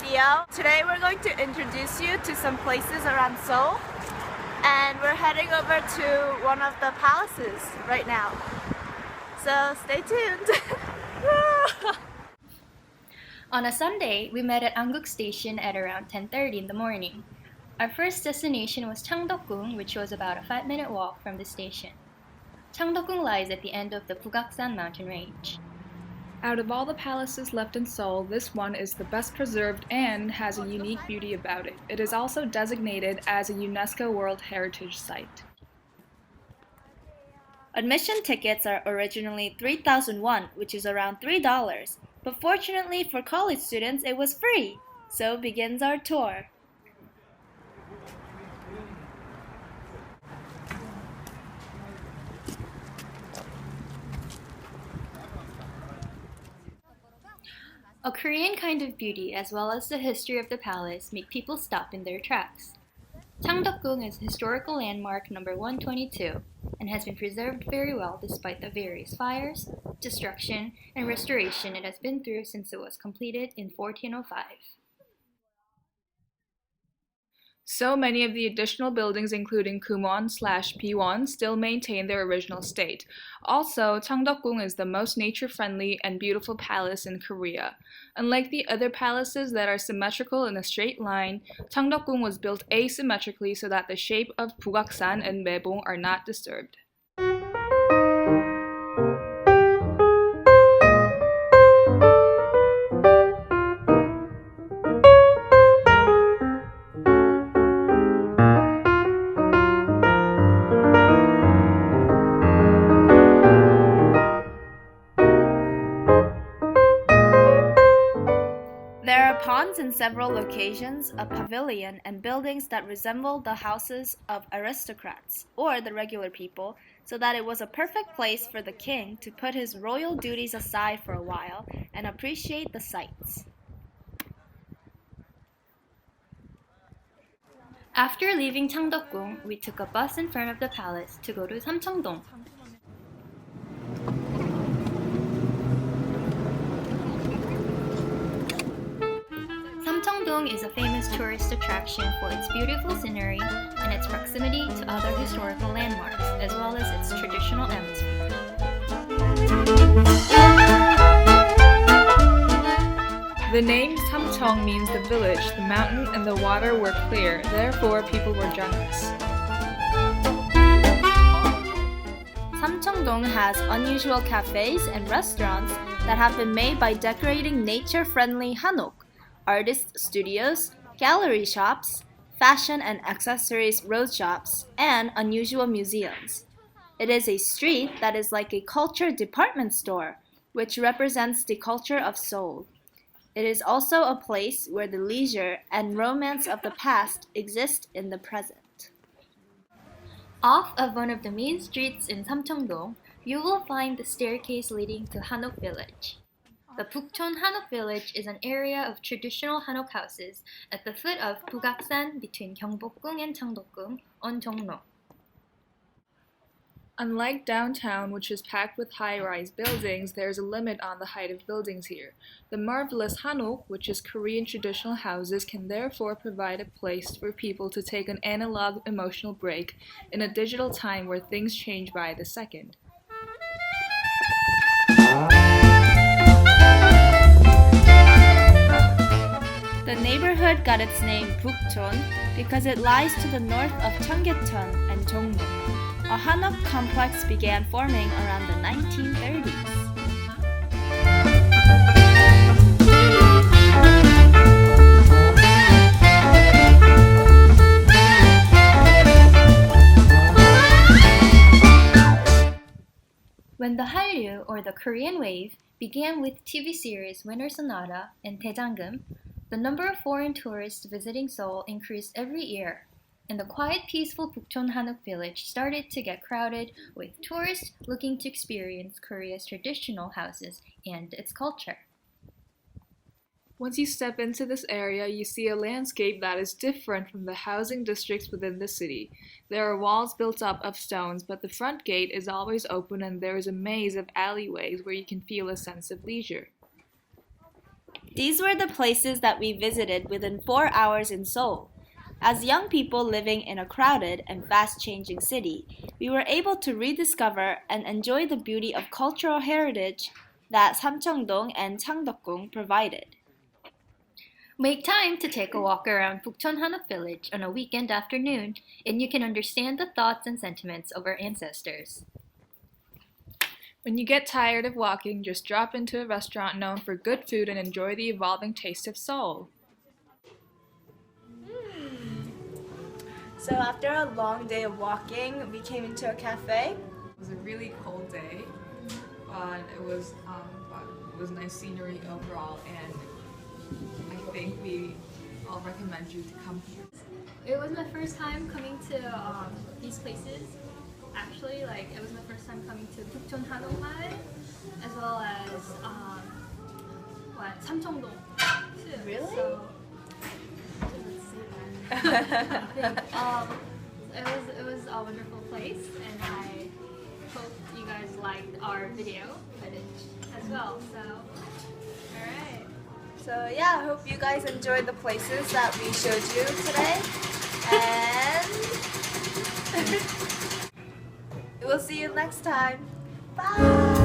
video. Today we're going to introduce you to some places around Seoul, and we're heading over to one of the palaces right now. So stay tuned. On a Sunday, we met at Anguk Station at around 10:30 in the morning. Our first destination was Changdeokgung, which was about a 5-minute walk from the station. Changdeokgung lies at the end of the Bugaksan mountain range. Out of all the palaces left in Seoul, this one is the best preserved and has a unique beauty about it. It is also designated as a UNESCO World Heritage Site. Admission tickets are originally 3,000 won, which is around $3, but fortunately for college students it was free. So begins our tour. A Korean kind of beauty as well as the history of the palace make people stop in their tracks. Changdeokgung is historical landmark number 122 and has been preserved very well despite the various fires, destruction, and restoration it has been through since it was completed in 1405. So many of the additional buildings, including Kumwon/P1, still maintain their original state. Also, Changdeokgung is the most nature-friendly and beautiful palace in Korea. Unlike the other palaces that are symmetrical in a straight line, Changdeokgung was built asymmetrically so that the shape of Bugaksan and Maebong are not disturbed. There are ponds in several locations, a pavilion, and buildings that resemble the houses of aristocrats, or the regular people, so that it was a perfect place for the king to put his royal duties aside for a while and appreciate the sights. After leaving Changdeokgung, we took a bus in front of the palace to go to Samcheongdong. Samcheongdong is a famous tourist attraction for its beautiful scenery and its proximity to other historical landmarks, as well as its traditional atmosphere. The name Samcheong means the village. The mountain and the water were clear, therefore people were generous. Samcheongdong has unusual cafes and restaurants that have been made by decorating nature-friendly hanok, artist studios, gallery shops, fashion and accessories road shops, and unusual museums. It is a street that is like a culture department store, which represents the culture of Seoul. It is also a place where the leisure and romance of the past exist in the present. Off of one of the main streets in Samcheongdong, you will find the staircase leading to Hanok Village. The Bukchon Hanok Village is an area of traditional Hanok houses at the foot of Bugaksan between Gyeongbokgung and Changdeokgung on Jongno. Unlike downtown, which is packed with high-rise buildings, there is a limit on the height of buildings here. The marvelous hanok, which is Korean traditional houses, can therefore provide a place for people to take an analog emotional break in a digital time where things change by the second. The neighborhood got its name Bukchon because it lies to the north of Cheonggyecheon and Jongno. A hanok complex began forming around the 1930s. When the Hallyu, or the Korean wave, began with TV series Winter Sonata and Daejangum, the number of foreign tourists visiting Seoul increased every year, and the quiet, peaceful Bukchon Hanok village started to get crowded with tourists looking to experience Korea's traditional houses and its culture. Once you step into this area, you see a landscape that is different from the housing districts within the city. There are walls built up of stones, but the front gate is always open and there is a maze of alleyways where you can feel a sense of leisure. These were the places that we visited within 4 hours in Seoul. As young people living in a crowded and fast-changing city, we were able to rediscover and enjoy the beauty of cultural heritage that Samcheongdong and Changdeokgung provided. Make time to take a walk around Bukchon Hanok village on a weekend afternoon, and you can understand the thoughts and sentiments of our ancestors. When you get tired of walking, just drop into a restaurant known for good food and enjoy the evolving taste of Seoul. So after a long day of walking, we came into a cafe. It was a really cold day, but it was nice scenery overall, and I think we all recommend you to come here. It was my first time coming to these places. Actually, it was my first time coming to Bukchon Hanok Mail, as well as Samcheongdong too. Really? So, it was a wonderful place, and I hope you guys liked our video footage as well. So, all right. So yeah, I hope you guys enjoyed the places that we showed you today. And we'll see you next time. Bye!